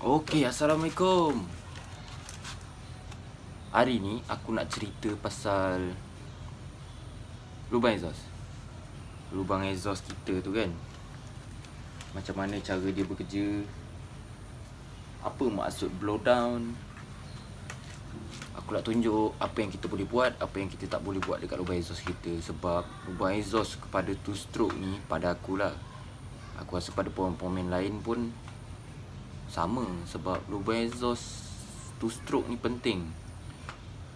Okey, Assalamualaikum. Hari ni aku nak cerita pasal lubang exhaust. Lubang exhaust kita tu kan, macam mana cara dia bekerja, apa maksud blow down. Aku nak tunjuk apa yang kita boleh buat, apa yang kita tak boleh buat dekat lubang exhaust kita. Sebab lubang exhaust kepada two stroke ni, pada akulah, aku rasa pada pemain lain pun sama. Sebab lubang exhaust two stroke ni penting.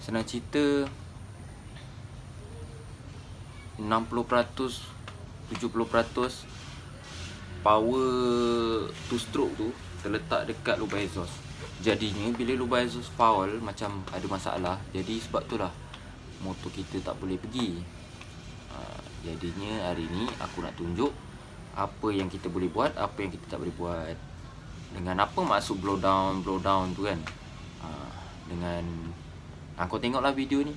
Senang cerita, 60%, 70% power two stroke tu terletak dekat lubang exhaust. Jadinya bila lubang exhaust foul, macam ada masalah, jadi sebab tu lah motor kita tak boleh pergi. Jadinya hari ni aku nak tunjuk apa yang kita boleh buat, apa yang kita tak boleh buat. Dengan apa maksud blow down tu kan. Dengan kau tengoklah video ni.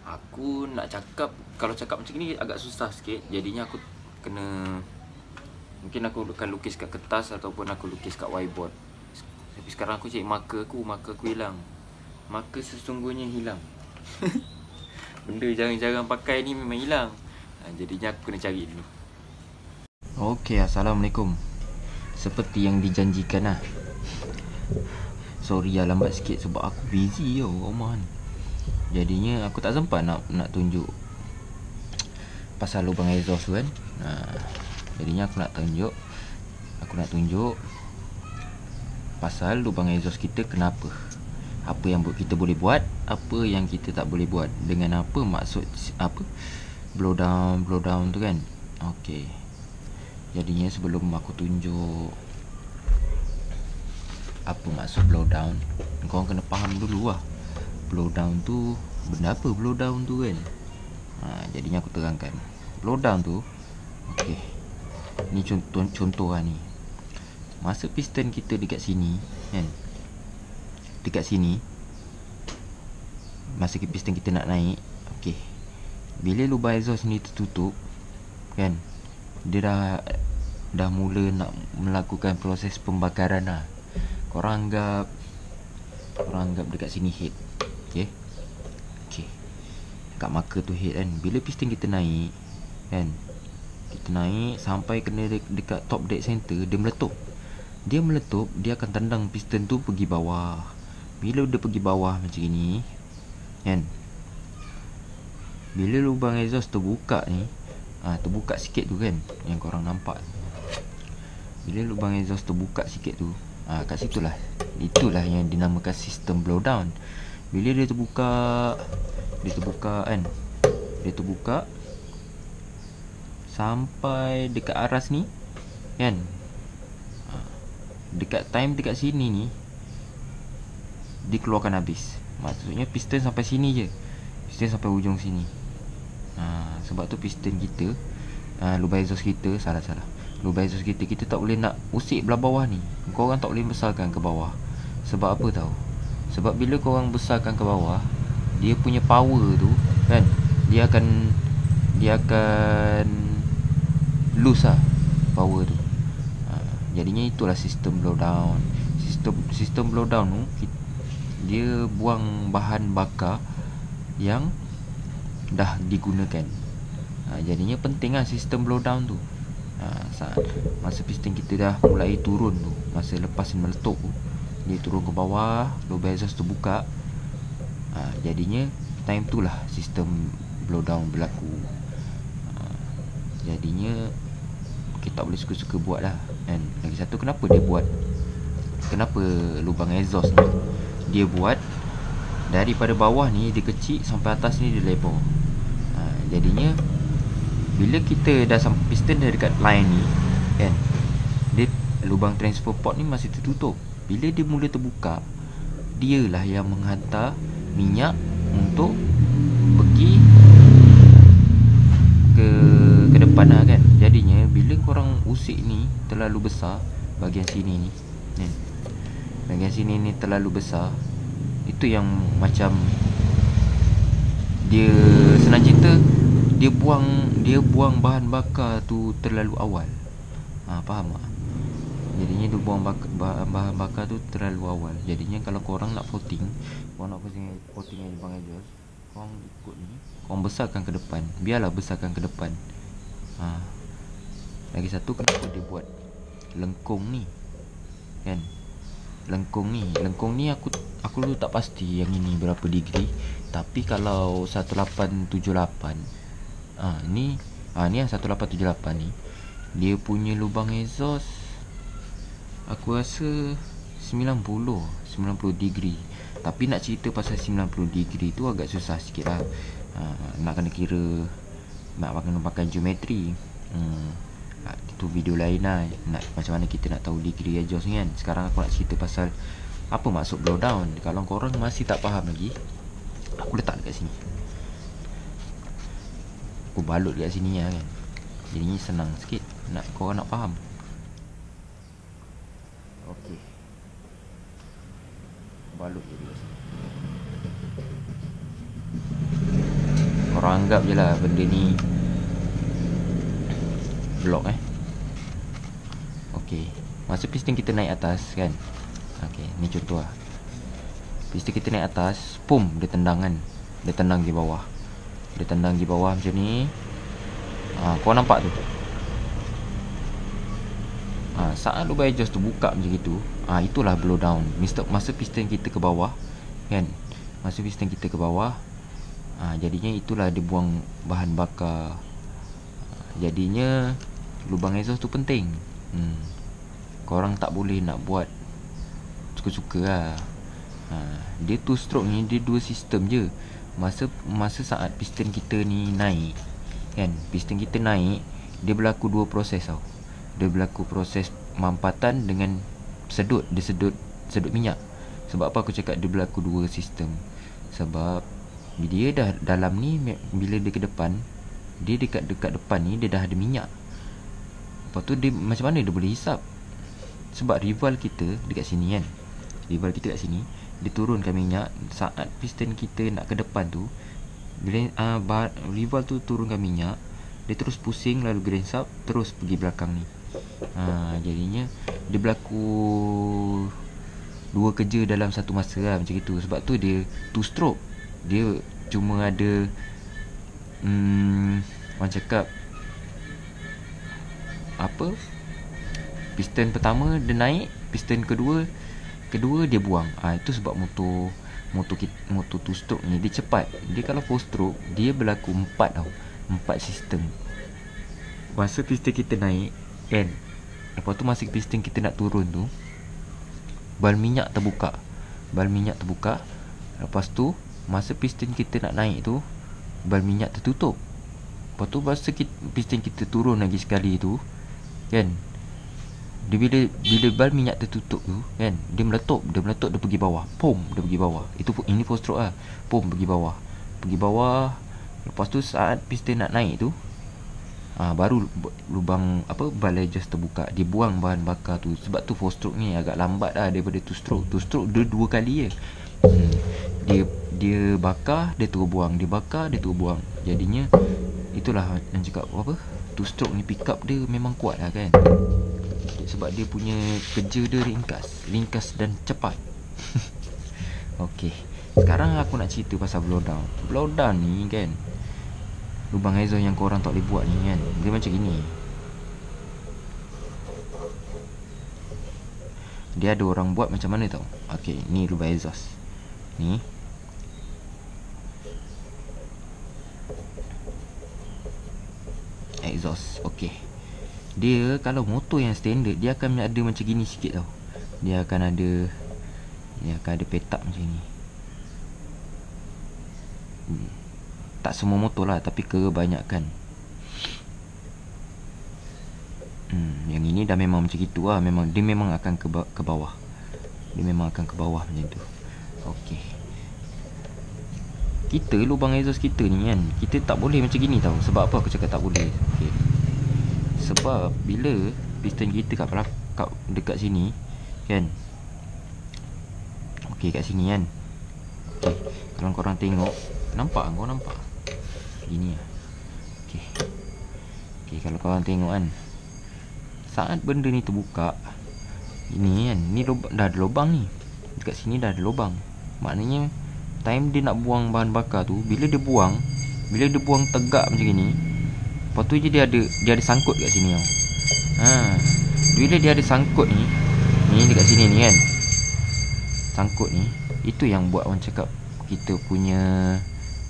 Aku nak cakap, kalau cakap macam ni agak susah sikit. Jadinya aku kena, mungkin aku akan lukis kat kertas ataupun aku lukis kat whiteboard. Tapi sekarang aku cari marker aku hilang. Marker sesungguhnya hilang. Benda jarang-jarang pakai ni memang hilang. Jadinya aku kena cari dulu. Okey, Assalamualaikum. Seperti yang dijanjikan lah. Sorry lah lambat sikit sebab aku busy tau rumah ni. Jadinya aku tak sempat nak tunjuk pasal lubang exhaust tu kan. Jadinya aku nak tunjuk pasal lubang exhaust kita kenapa. Apa yang kita boleh buat, apa yang kita tak boleh buat. Dengan apa maksud blow down tu kan. Okey. Jadinya sebelum aku tunjuk apa maksud blow down, korang kena faham dulu lah. Blow down tu benda apa blow down tu kan. Jadinya aku terangkan. Blow down tu, okey, ni contoh lah ni. Masa piston kita dekat sini kan, dekat sini, masa piston kita nak naik, okey, bila lubang exhaust ni tertutup kan, dia dah mula nak melakukan proses pembakaran lah. Korang anggap dekat sini head. Okey. Dekat marker tu head kan. Bila piston kita naik kan, kita naik sampai kena dekat top dead center, dia meletup. Dia akan tendang piston tu pergi bawah. Bila dia pergi bawah macam ni kan, bila lubang exhaust terbuka ni, terbuka sikit tu kan, yang korang nampak. Bila lubang exhaust terbuka sikit tu, kat situlah, itulah yang dinamakan sistem blow down. Bila dia terbuka kan, dia terbuka sampai dekat aras ni kan, dekat sini ni dikeluarkan habis. Maksudnya piston sampai sini je, piston sampai ujung sini. Sebab tu piston kita, lubang exhaust kita, salah lubang exhaust kita tak boleh nak usik belah bawah ni. Korang tak boleh besarkan ke bawah. Sebab apa tahu? Sebab bila korang besarkan ke bawah, dia punya power tu kan, dia akan lose lah power tu. Jadinya itulah sistem blow down. Sistem blow down tu, dia buang bahan bakar yang dah digunakan. Jadinya penting lah sistem blow down tu. Masa piston kita dah mulai turun tu, masa lepas meletup tu, dia turun ke bawah, lubang exhaust terbuka. Jadinya time tu lah sistem blow down berlaku. Jadinya kita tak boleh suka-suka buat lah kan. Lagi satu, kenapa lubang exhaust ni dia buat daripada bawah ni dia kecil sampai atas ni dia lebar. Jadinya bila kita dah sampai piston dah dekat line ni kan, dia lubang transfer port ni masih tertutup. Bila dia mula terbuka, dialah yang menghantar minyak untuk pergi ke depan lah kan. Jadinya bila korang usik ni terlalu besar, bahagian sini ni kan, bahagian sini ni terlalu besar, itu yang macam dia, senang cerita, dia buang bahan bakar tu terlalu awal. Faham tak? Jadinya dia buang bahan bakar tu terlalu awal. Jadinya kalau korang nak voting, korang nak voting lubang exhaust, korang ikut ni, korang besarkan ke depan. Biarlah besarkan ke depan. Lagi satu, kenapa dia buat lengkung ni, kan? Lengkung ni aku dulu tak pasti yang ini berapa degree. Tapi kalau 1878, ni yang 1878 ni, dia punya lubang exhaust aku rasa 90 degree. Tapi nak cerita pasal 90 degree tu agak susah sikit lah. Nak kena kira, nak kena pakai geometri. Itu video lain lah, macam mana kita nak tahu degree exhaust ni kan. Sekarang aku nak cerita pasal apa maksud blow down. Kalau korang masih tak faham lagi, aku letak dekat sini, aku balut dekat sini lah kan. Jadinya senang sikit nak korang nak faham. Okey, balut je dekat sini. Korang anggap je lah benda ni blok Okey, masa piston kita naik atas kan. Okey, ni contoh lah. Piston kita naik atas, pum, dia tendang kan. Dia tendang di bawah. Dia tendang di bawah macam ni. Kau nampak tu? Saat lubang exhaust tu buka macam itu, itulah blow down. Masa piston kita ke bawah kan. Masa piston kita ke bawah, jadinya itulah dia buang bahan bakar. Jadinya lubang exhaust tu penting. Korang tak boleh nak buat suka-suka lah. Dia two stroke ni, dia dua sistem je. Masa saat piston kita ni naik kan, piston kita naik, dia berlaku dua proses tau. Dia berlaku proses mampatan dengan sedut. Dia sedut minyak. Sebab apa aku cakap dia berlaku dua sistem? Sebab dia dah dalam ni, bila dia ke depan, dia dekat depan ni dia dah ada minyak. Lepas tu dia macam mana dia boleh hisap? Sebab rival kita dekat sini kan. Rival kita kat sini, dia turunkan minyak. Saat piston kita nak ke depan tu, bila rival tu turunkan minyak, dia terus pusing lalu geransap terus pergi belakang ni. Jadinya dia berlaku dua kerja dalam satu masa lah, macam itu. Sebab tu dia two stroke. Dia cuma ada orang cakap apa, piston pertama dia naik, piston kedua dia buang. Itu sebab motor two stroke ni dia cepat. Dia kalau four stroke, dia berlaku 4 tau. 4 sistem. Masa piston kita naik kan, lepas tu masa piston kita nak turun tu, bal minyak terbuka. Lepas tu masa piston kita nak naik tu, bal minyak tertutup. Lepas tu masa piston kita turun lagi sekali tu kan, dia bila bal minyak tertutup tu kan, dia meletup, dia pergi bawah. Pum, dia pergi bawah. Ini four stroke lah. Pum, pergi bawah. Lepas tu saat piston nak naik tu, baru lubang bal exhaust terbuka. Dia buang bahan bakar tu. Sebab tu four stroke ni agak lambat lah daripada two stroke. Two stroke dia 2 kali je. Dia bakar, dia terus buang. Dia bakar, dia terus buang. Jadinya itulah yang cakap two stroke ni pick up dia memang kuat lah kan. Sebab dia punya kerja dia ringkas dan cepat. Okey, sekarang aku nak cerita pasal blow down. Blow down ni kan, lubang exhaust yang korang tak boleh buat ni kan, dia macam gini. Dia ada orang buat macam mana tau. Okey, ni lubang exhaust ni. Exhaust, okey. Dia kalau motor yang standard, dia akan ada macam gini sikit tau. Dia akan ada petak macam ni. Tak semua motor lah, tapi kebanyakan. Yang ini dah memang macam gitu lah. Dia memang akan ke bawah. Dia memang akan ke bawah macam tu. Okey, kita lubang exhaust kita ni kan, kita tak boleh macam gini tau. Sebab apa aku cakap tak boleh? Okey, sebab bila piston kita kat dekat sini kan. Okey, kat sini kan. Okey, kalau korang tengok, nampak gini lah. Okey, kalau korang tengok kan, saat benda ni terbuka, Ini kan, ni dah ada lubang ni. Dekat sini dah ada lubang. Maknanya time dia nak buang bahan bakar tu, bila dia buang tegak macam ni, lepas tu je dia ada sangkut kat sini tau. Bila dia ada sangkut ni dekat sini ni kan, sangkut ni, itu yang buat orang cakap kita punya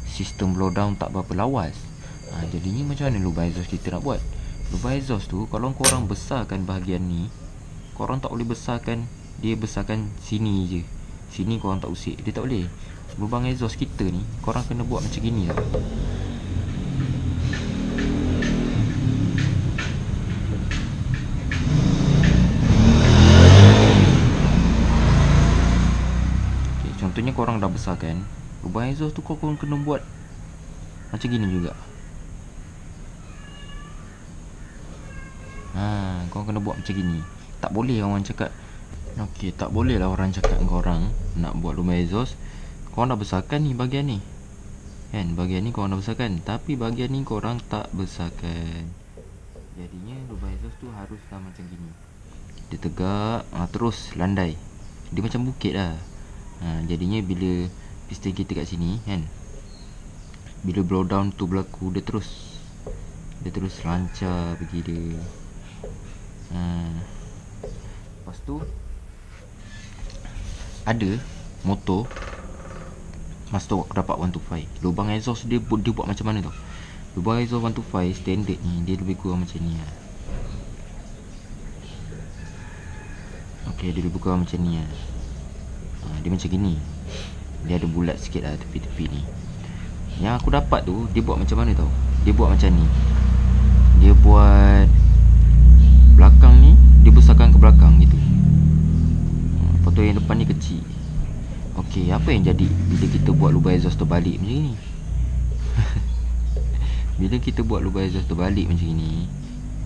sistem blowdown tak berapa lawas. Jadinya macam mana lubang exhaust kita nak buat? Lubang exhaust tu kalau korang besarkan bahagian ni, korang tak boleh besarkan sini je. Sini korang tak usik, dia tak boleh. Lubang exhaust kita ni korang kena buat macam gini tau. Okay, contohnya korang dah besarkan lubang exhaust tu, korang kena buat macam gini juga. Korang kena buat macam gini. Tak boleh orang cakap, okey, tak boleh lah orang cakap dengan korang nak buat lubang exhaust, korang dah besarkan ni bahagian ni kan, bahagian ni korang dah besarkan, tapi bahagian ni korang tak besarkan. Jadinya lubang exhaust tu haruslah macam gini. Dia tegak, terus landai. Dia macam bukit lah. Jadinya bila piston kita kat sini kan, bila blow down tu berlaku, dia terus lancar pergi dia. Lepas tu ada motor, masa tu aku dapat 125. Lubang exhaust dia buat macam mana tau. Lubang exhaust 125 standard ni, dia lebih kurang macam ni lah. Okay, dia lebih kurang macam ni lah. Dia macam gini. Dia ada bulat sikit lah tepi-tepi ni. Yang aku dapat tu, dia buat macam mana tau. Dia buat macam ni. Dia buat belakang ni, dia besarkan ke belakang gitu. Lepas tu yang depan ni kecil. Okey, apa yang jadi bila kita buat lubang exhaust terbalik macam ni? Bila kita buat lubang exhaust terbalik macam ni,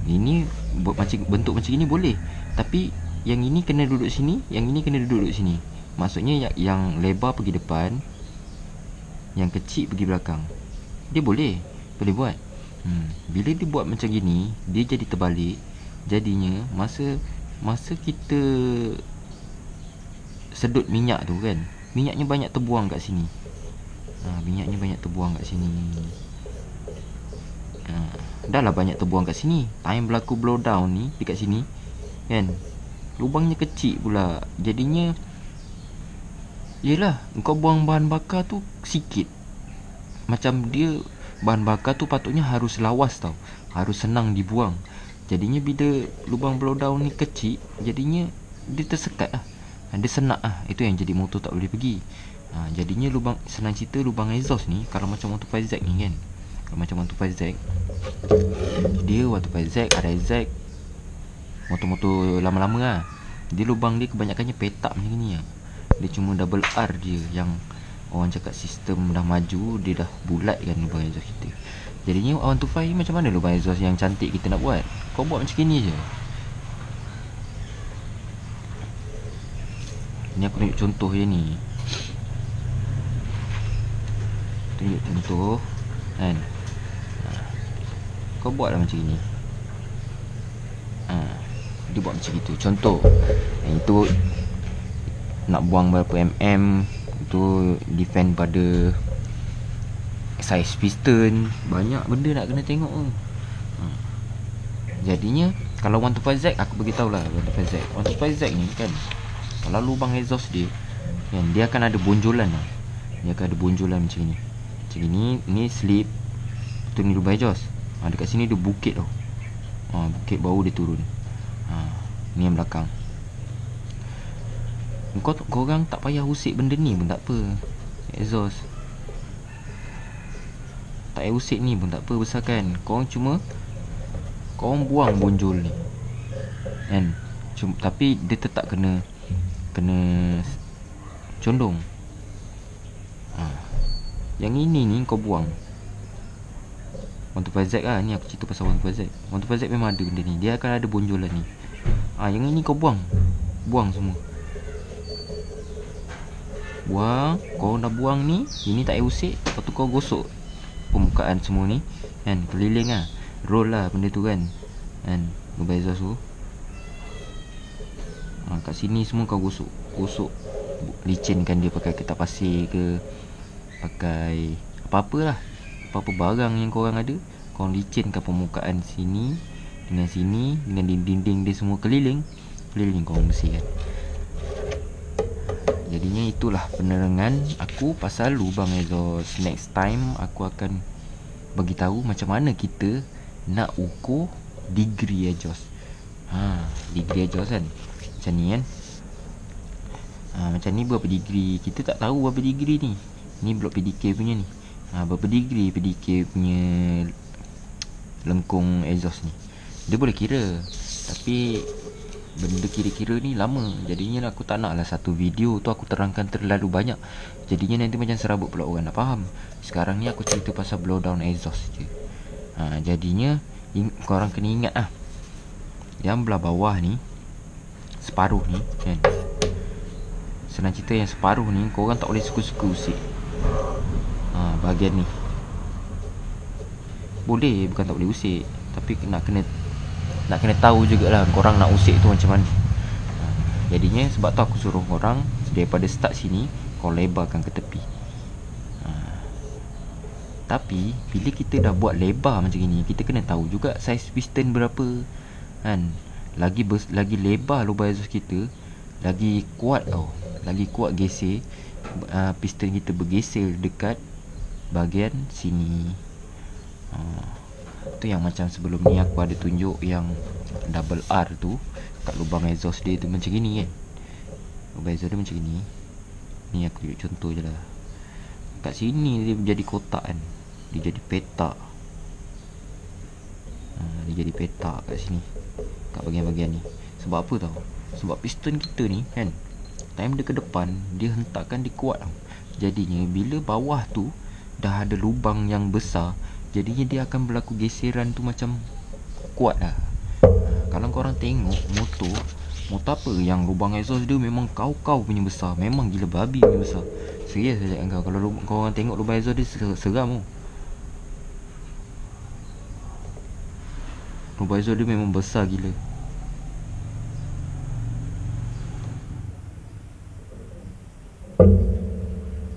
ini buat macam bentuk macam ni boleh. Tapi yang ini kena duduk sini, yang ini kena duduk sini. Maksudnya yang lebar pergi depan, yang kecil pergi belakang. Dia boleh buat. Bila dia buat macam gini, dia jadi terbalik. Jadinya masa kita sedut minyak tu kan, minyaknya banyak terbuang kat sini. Minyaknya banyak terbuang kat sini. Dah lah banyak terbuang kat sini. Time berlaku blow down ni dekat sini kan, lubangnya kecil pula. Jadinya yelah, kau buang bahan bakar tu sikit. Macam dia, bahan bakar tu patutnya harus lawas tau, harus senang dibuang. Jadinya bila lubang blow down ni kecil, jadinya dia tersekat lah, dia senak lah. Itu yang jadi motor tak boleh pergi. Jadinya lubang, senang cerita, lubang exhaust ni kalau macam 125Z ni kan, kalau macam 125Z, dia 125Z, RZ, motor-motor lama-lama lah, dia lubang dia kebanyakannya petak macam ni lah. Dia cuma double R je yang orang cakap sistem dah maju, dia dah bulat kan lubang exhaust kita. Jadinya 125 macam mana lubang exhaust yang cantik kita nak buat? Kau buat macam ni je. Ni aku tunjuk contoh je ni. Tunjuk contoh kan. Kau buat lah macam ni. Dia buat macam itu. Contoh, itu nak buang berapa mm, itu defend pada size piston. Banyak benda nak kena tengok tu. Jadinya kalau 125Z, aku beritahu lah 125Z ni kan, kalau lubang exhaust dia kan, dia akan ada bonjolan lah. Dia akan ada bonjolan macam ni. Macam ni, ni slip, tu ni lubang exhaust. Dekat sini dia bukit tau. Bukit baru dia turun. Ni yang belakang. Korang tak payah usik benda ni pun tak apa. Exhaust tak payah usik ni pun tak apa, besarkan. Korang buang bonjol ni kan. Tapi dia tetap kena condong. Yang ini ni kau buang. 125Z lah, ni aku cerita pasal 125Z. 125Z memang ada benda ni, dia akan ada bonjolan ni. Yang ini kau buang semua. Kau dah buang ni, ini tak payah usik. Lepas tu kau gosok permukaan semua ni kan, keliling lah, roll lah benda tu kan lubang exhaust tu. Kat kat sini semua kau gosok, licinkan dia pakai kertas pasir ke, pakai apa-apalah, apa-apa barang yang korang ada, korang licinkan permukaan sini dengan sini, dengan dinding-dinding dia semua keliling korang bersihkan. Jadinya itulah penerangan aku pasal lubang exhaust. Next time aku akan bagi tahu macam mana kita nak ukur degree exhaust. Degree exhaust kan macam ni kan. Macam ni berapa degree, kita tak tahu berapa degree ni. Ni blok PDK punya ni. Berapa degree PDK punya lengkung exhaust ni. Dia boleh kira, tapi benda kira-kira ni lama. Jadinya aku tak nak lah satu video tu aku terangkan terlalu banyak. Jadinya nanti macam serabut pula orang nak faham. Sekarang ni aku cerita pasal blow down exhaust je. Jadinya korang kena ingat lah, yang belah bawah ni, separuh ni kan, senang cerita yang separuh ni korang tak boleh suka-suka usik. Bahagian ni boleh, bukan tak boleh usik, tapi nak kena tahu jugalah korang nak usik tu macam mana. Jadinya sebab tu aku suruh korang daripada start sini kau lebarkan ke tepi. Tapi bila kita dah buat lebar macam ni, kita kena tahu juga saiz piston berapa kan. Lagi lebar lubang exhaust kita, lagi kuat geser, piston kita bergeser dekat bahagian sini. Tu yang macam sebelum ni aku ada tunjuk yang double R tu kat lubang exhaust dia tu macam gini kan. Lubang exhaust dia macam gini. Ni aku tunjuk contoh je lah. Kat sini dia jadi kotak kan, dia jadi petak. Dia jadi petak kat sini, kat bahagian-bahagian ni. Sebab apa tau? Sebab piston kita ni kan, time dia ke depan, dia hentakkan dia kuat tau. Jadinya bila bawah tu dah ada lubang yang besar, jadinya dia akan berlaku geseran tu macam kuat lah. Kalau korang tengok motor apa yang lubang exhaust dia memang kau punya besar, memang gila babi punya besar. Serius saya cakap kau, kalau korang tengok lubang exhaust dia seram tu. Lubang exhaust dia memang besar gila.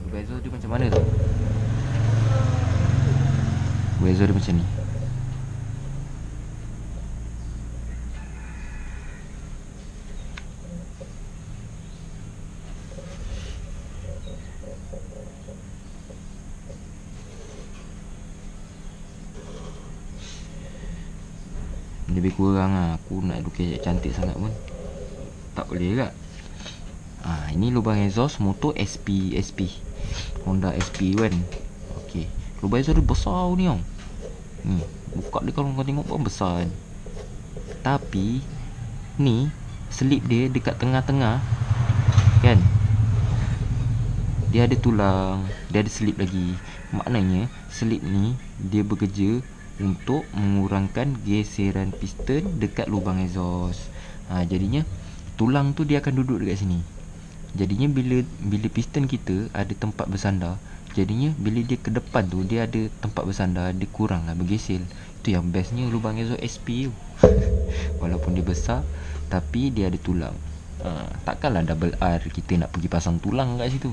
Lubang exhaust dia macam mana tau? Lubang exhaust dia macam ni. Lebih kurang lah, aku nak lukis cantik sangat pun tak boleh juga. Ini lubang exhaust motor SP Honda SP1. Okey, lubang exhaust dia besar ni tau. Ni buka dia, kalau kau tengok pun besar kan. Tapi ni selip dia dekat tengah-tengah kan, dia ada tulang, dia ada selip lagi. Maknanya selip ni dia bekerja untuk mengurangkan geseran piston dekat lubang exhaust. Jadinya tulang tu dia akan duduk dekat sini. Jadinya bila piston kita ada tempat bersandar, jadinya bila dia ke depan tu dia ada tempat bersandar, dia kurang lah bergeser. Itu yang bestnya lubang exhaust SP tu. Walaupun dia besar, tapi dia ada tulang. Takkanlah double R kita nak pergi pasang tulang kat situ,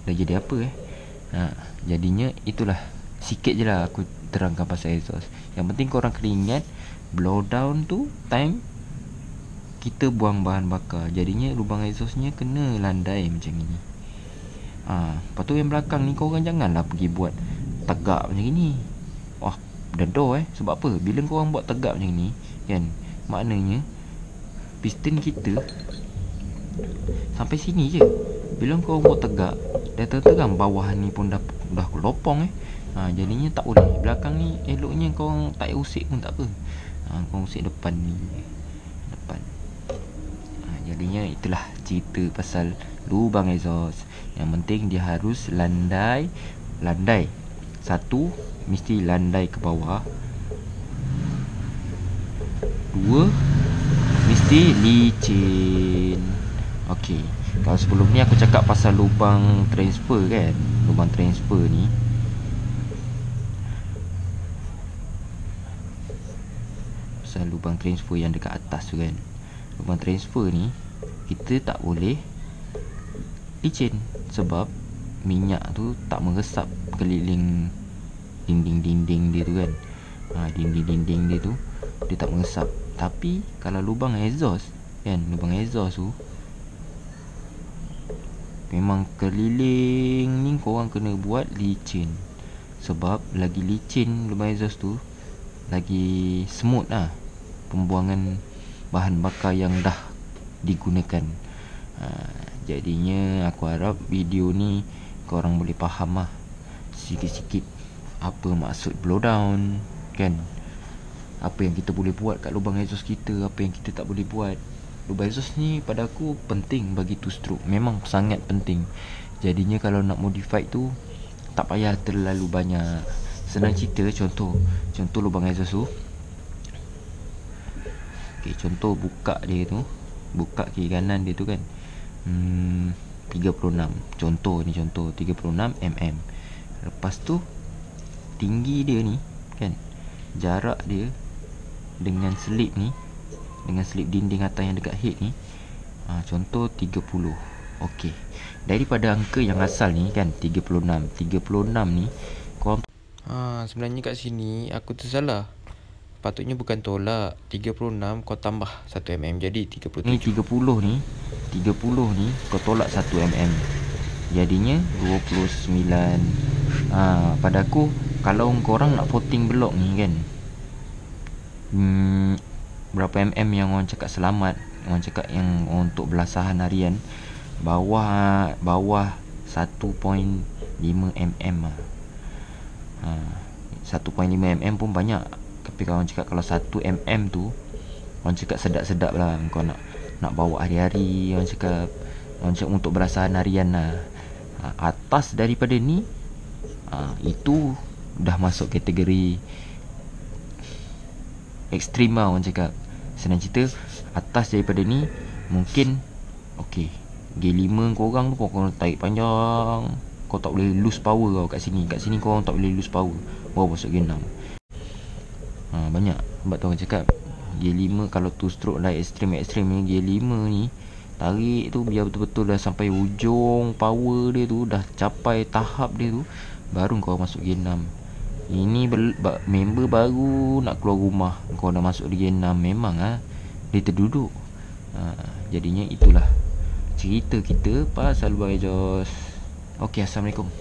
dah jadi apa jadinya itulah sikit je lah aku terangkan pasal exhaust. Yang penting korang kena ingat, blow down tu time kita buang bahan bakar, jadinya lubang exhaustnya kena landai macam ni. Lepas tu yang belakang ni korang janganlah pergi buat tegak macam ni. Wah, dedoh sebab apa? Bila korang buat tegak macam ni kan, maknanya piston kita sampai sini je. Bila korang buat tegak, dah terang bawah ni pun dah lopong jadinya tak boleh. Belakang ni eloknya korang tak usik pun tak apa. Korang usik depan ni, depan. Jadinya itulah cerita pasal lubang exhaust. Yang penting dia harus landai. Satu, mesti landai ke bawah. Dua, mesti licin. Okey, kalau sebelum ni aku cakap pasal lubang transfer kan. Lubang transfer ni, pasal lubang transfer yang dekat atas tu kan. Lubang transfer ni kita tak boleh licin, sebab minyak tu tak meresap keliling dinding-dinding dia tu kan. Dinding-dinding dia tu dia tak meresap. Tapi kalau lubang exhaust kan, lubang exhaust tu memang keliling ni korang kena buat licin. Sebab lagi licin lubang exhaust tu, lagi smooth lah pembuangan bahan bakar yang dah digunakan. Jadinya aku harap video ni korang boleh faham lah sikit-sikit apa maksud blowdown kan. Apa yang kita boleh buat kat lubang exhaust kita, apa yang kita tak boleh buat. Lubang exhaust ni pada aku penting bagi two stroke, memang sangat penting. Jadinya kalau nak modify tu tak payah terlalu banyak. Senang cerita, contoh lubang exhaust tu, okay, contoh buka dia tu, buka kiri kanan dia tu kan, 36. Contoh 36mm. Lepas tu tinggi dia ni kan, jarak dia dengan slip ni, dengan slip dinding atas yang dekat head ni, contoh 30. Okey. Daripada angka yang asal ni kan 36 ni korang sebenarnya kat sini aku tersalah. Patutnya bukan tolak 36 kau tambah 1mm jadi 37. Ni 30 ni kau tolak 1mm. Jadinya 29. Pada aku kalau korang nak voting blok ni kan, berapa mm yang orang cakap selamat, orang cakap yang untuk belasahan harian, bawah 1.5mm lah. 1.5mm pun banyak. Tapi kalau orang cakap kalau 1mm tu, orang cakap sedap-sedap lah kau nak bawa hari-hari. Orang cakap untuk belasahan harian lah. Atas daripada ni, itu dah masuk kategori ekstrim lah orang cakap. Senang cerita, atas daripada ni mungkin okey, G5 korang tu korang tarik panjang, kau tak boleh lose power kau kat sini korang tak boleh lose power, baru masuk G6. Banyak. Sebab tu orang cakap G5 kalau two stroke lah ekstrim ni, G5 ni tarik tu biar betul-betul dah sampai ujung power dia tu, dah capai tahap dia tu, baru kau masuk G6. Ini member baru nak keluar rumah, kau dah masuk di G6, memang dia terduduk. Jadinya itulah cerita kita pasal lubang exhaust. Okey, Assalamualaikum.